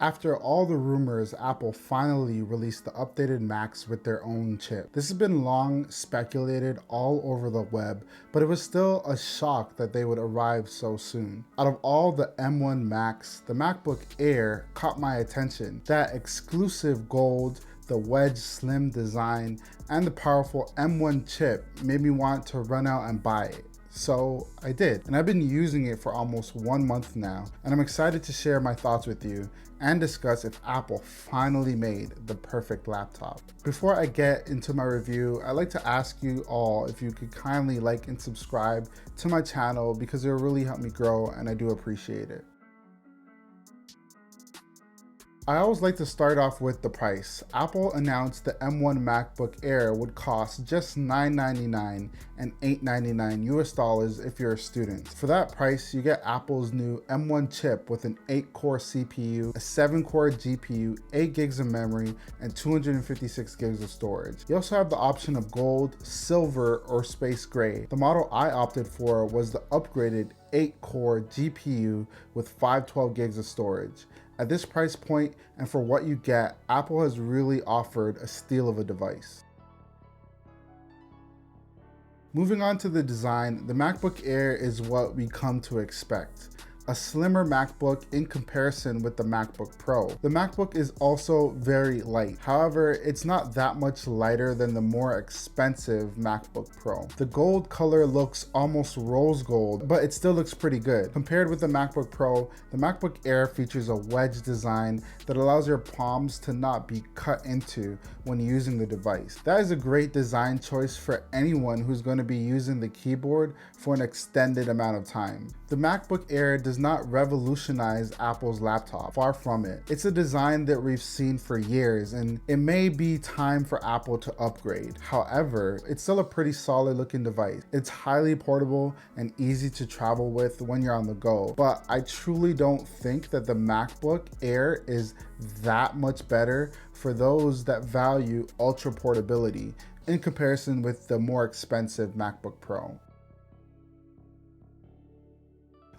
After all the rumors, Apple finally released the updated Macs with their own chip. This has been long speculated all over the web, but it was still a shock that they would arrive so soon. Out of all the M1 Macs, the MacBook Air caught my attention. That exclusive gold, the wedge slim design, and the powerful M1 chip made me want to run out and buy it. So I did, and I've been using it for almost 1 month now, and I'm excited to share my thoughts with you and discuss if Apple finally made the perfect laptop. Before I get into my review, I'd like to ask you all if you could kindly like and subscribe to my channel because it will really help me grow, and I do appreciate it. I always like to start off with the price. Apple announced the M1 Macbook Air would cost just $999 and $899 US if you're a student. For that price, you get Apple's new M1 chip with an 8-core CPU, a 7-core GPU, 8 gigs of memory, and 256 gigs of storage. You also have the option of gold, silver, or space gray. The model I opted for was the upgraded 8-core GPU with 512 gigs of storage. At this price point and for what you get, Apple has really offered a steal of a device. Moving on to the design, the MacBook Air is what we come to expect. A slimmer MacBook in comparison with the MacBook Pro. The MacBook is also very light. However, it's not that much lighter than the more expensive MacBook Pro. The gold color looks almost rose gold, but it still looks pretty good. Compared with the MacBook Pro, the MacBook Air features a wedge design that allows your palms to not be cut into when using the device. That is a great design choice for anyone who's going to be using the keyboard for an extended amount of time. The MacBook Air does not revolutionize Apple's laptop, far from it. It's a design that we've seen for years, and it may be time for Apple to upgrade. However, it's still a pretty solid looking device. It's highly portable and easy to travel with when you're on the go, but I truly don't think that the MacBook Air is that much better for those that value ultra portability in comparison with the more expensive MacBook Pro.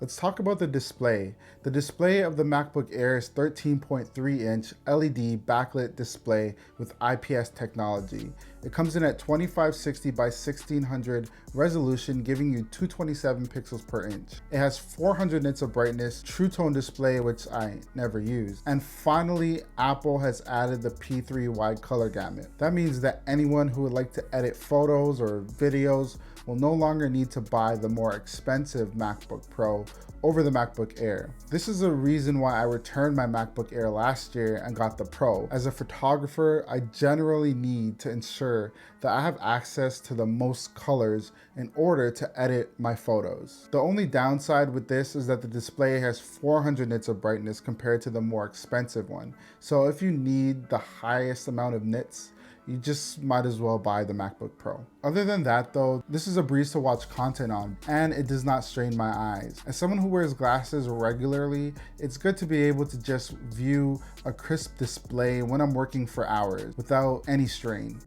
Let's talk about the display. The display of the MacBook Air is 13.3-inch LED backlit display with IPS technology. It comes in at 2560 by 1600 resolution, giving you 227 pixels per inch. It has 400 nits of brightness, True Tone display, which I never use. And finally, Apple has added the P3 wide color gamut. That means that anyone who would like to edit photos or videos will no longer need to buy the more expensive MacBook Pro over the MacBook Air. This is a reason why I returned my MacBook Air last year and got the Pro. As a photographer, I generally need to ensure that I have access to the most colors in order to edit my photos. The only downside with this is that the display has 400 nits of brightness compared to the more expensive one. So if you need the highest amount of nits, you just might as well buy the MacBook Pro. Other than that though, this is a breeze to watch content on, and it does not strain my eyes. As someone who wears glasses regularly, it's good to be able to just view a crisp display when I'm working for hours without any strain.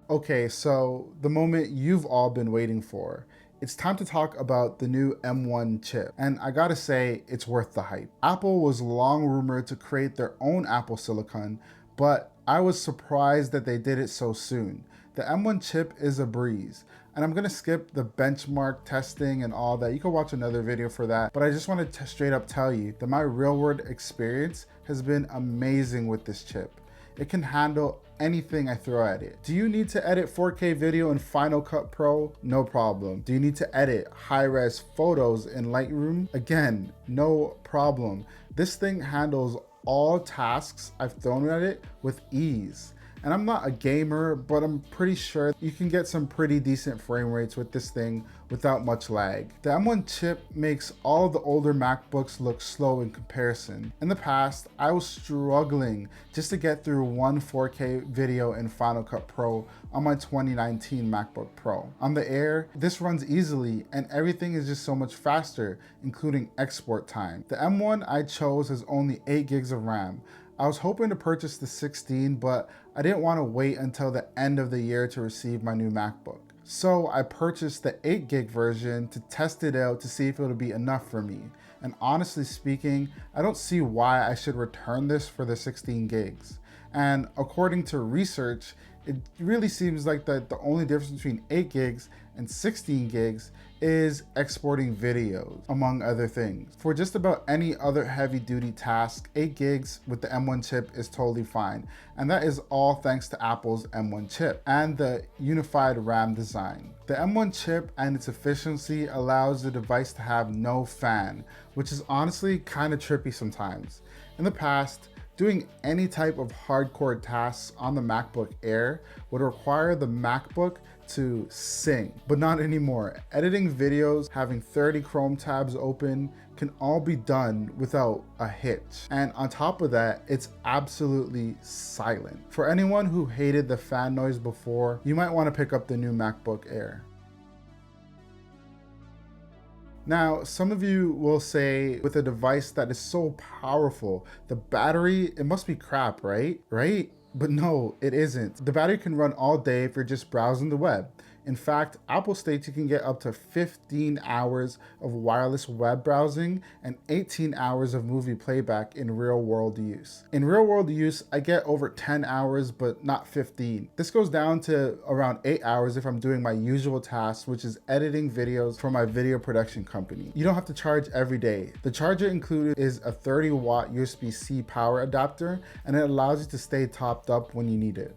Okay, so the moment you've all been waiting for. It's time to talk about the new M1 chip, and I gotta say, it's worth the hype. Apple was long rumored to create their own Apple Silicon, but I was surprised that they did it so soon. The M1 chip is a breeze, and I'm gonna skip the benchmark testing and all that. You can watch another video for that, but I just wanted to straight up tell you that my real world experience has been amazing with this chip. It can handle anything I throw at it. Do you need to edit 4K video in Final Cut Pro? No problem. Do you need to edit high-res photos in Lightroom? Again, no problem. This thing handles all tasks I've thrown at it with ease. And I'm not a gamer, but I'm pretty sure you can get some pretty decent frame rates with this thing without much lag. The M1 chip makes all of the older MacBooks look slow in comparison. In the past, I was struggling just to get through one 4K video in Final Cut Pro on my 2019 MacBook Pro. On the Air, this runs easily and everything is just so much faster, including export time. The M1 I chose has only 8 gigs of RAM. I was hoping to purchase the 16, but I didn't want to wait until the end of the year to receive my new MacBook. So I purchased the 8 gig version to test it out to see if it would be enough for me. And honestly speaking, I don't see why I should return this for the 16 gigs. And according to research, it really seems like that the only difference between 8 gigs and 16 gigs is exporting videos, among other things. For just about any other heavy duty task, 8 gigs with the M1 chip is totally fine. And that is all thanks to Apple's M1 chip and the unified RAM design. The M1 chip and its efficiency allows the device to have no fan, which is honestly kind of trippy sometimes. In the past, doing any type of hardcore tasks on the MacBook Air would require the MacBook to sing, but not anymore. Editing videos, having 30 Chrome tabs open can all be done without a hitch. And on top of that, it's absolutely silent. For anyone who hated the fan noise before, you might want to pick up the new MacBook Air. Now, some of you will say with a device that is so powerful, the battery, it must be crap, right? But no, it isn't. The battery can run all day if you're just browsing the web. In fact, Apple states you can get up to 15 hours of wireless web browsing and 18 hours of movie playback in real world use. In real world use, I get over 10 hours, but not 15. This goes down to around 8 hours if I'm doing my usual tasks, which is editing videos for my video production company. You don't have to charge every day. The charger included is a 30-watt USB-C power adapter, and it allows you to stay topped up when you need it.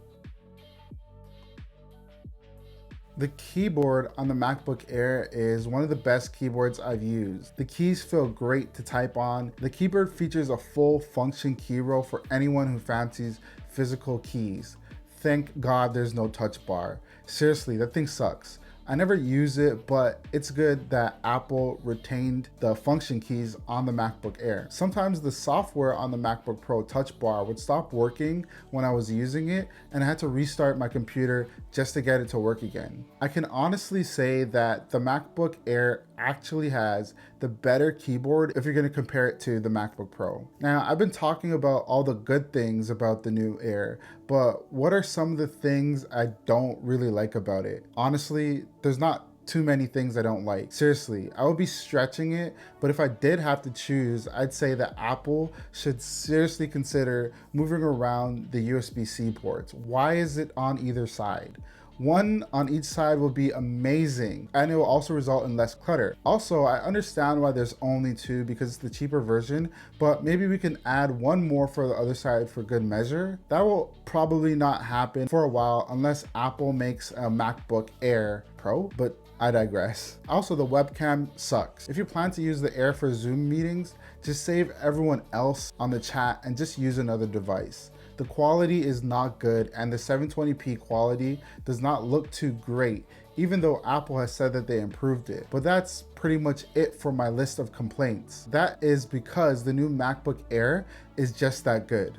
The keyboard on the MacBook Air is one of the best keyboards I've used. The keys feel great to type on. The keyboard features a full function key row for anyone who fancies physical keys. Thank God there's no touch bar. Seriously, that thing sucks. I never use it, but it's good that Apple retained the function keys on the MacBook Air. Sometimes the software on the MacBook Pro touch bar would stop working when I was using it, and I had to restart my computer just to get it to work again. I can honestly say that the MacBook Air actually has the better keyboard if you're going to compare it to the MacBook Pro. Now, I've been talking about all the good things about the new Air, but what are some of the things I don't really like about it? Honestly, there's not too many things I don't like. Seriously, I would be stretching it, but if I did have to choose, I'd say that Apple should seriously consider moving around the USB-C ports. Why is it on either side? One on each side will be amazing, and it will also result in less clutter. Also, I understand why there's only 2 because it's the cheaper version, but maybe we can add 1 more for the other side for good measure. That will probably not happen for a while unless Apple makes a MacBook Air Pro, but I digress. Also, the webcam sucks. If you plan to use the Air for Zoom meetings, just save everyone else on the chat and just use another device. The quality is not good, and the 720p quality does not look too great, even though Apple has said that they improved it. But that's pretty much it for my list of complaints. That is because the new MacBook Air is just that good.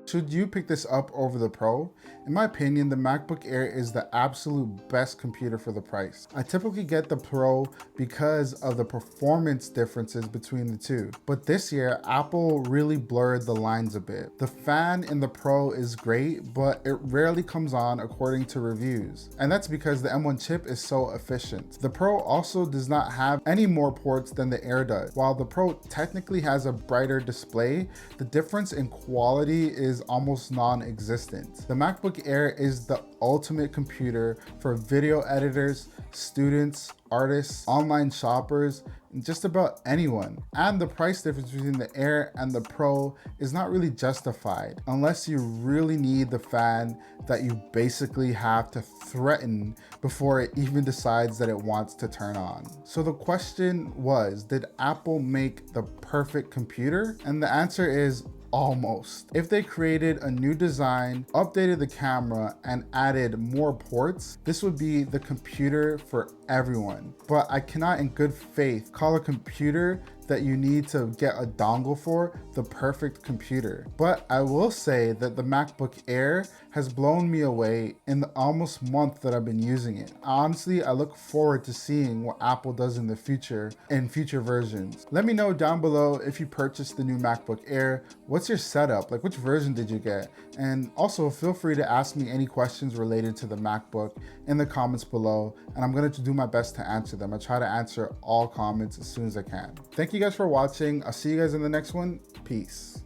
Should you pick this up over the Pro? In my opinion, the MacBook Air is the absolute best computer for the price. I typically get the Pro because of the performance differences between the two. But this year, Apple really blurred the lines a bit. The fan in the Pro is great, but it rarely comes on according to reviews. And that's because the M1 chip is so efficient. The Pro also does not have any more ports than the Air does. While the Pro technically has a brighter display, the difference in quality is almost non-existent. The MacBook Air is the ultimate computer for video editors, students, artists, online shoppers, and just about anyone. And the price difference between the Air and the Pro is not really justified unless you really need the fan that you basically have to threaten before it even decides that it wants to turn on. So the question was, did Apple make the perfect computer? And the answer is almost. If they created a new design, updated the camera, and added more ports, this would be the computer for everyone. But I cannot in good faith call a computer that you need to get a dongle for the perfect computer. But I will say that the MacBook Air has blown me away in the almost month that I've been using it. Honestly, I look forward to seeing what Apple does in the future in future versions. Let me know down below if you purchased the new MacBook Air. What's your setup? Like, which version did you get? And also feel free to ask me any questions related to the MacBook in the comments below, and I'm going to do my best to answer them. I try to answer all comments as soon as I can. Thank you guys for watching. I'll see you guys in the next one. Peace.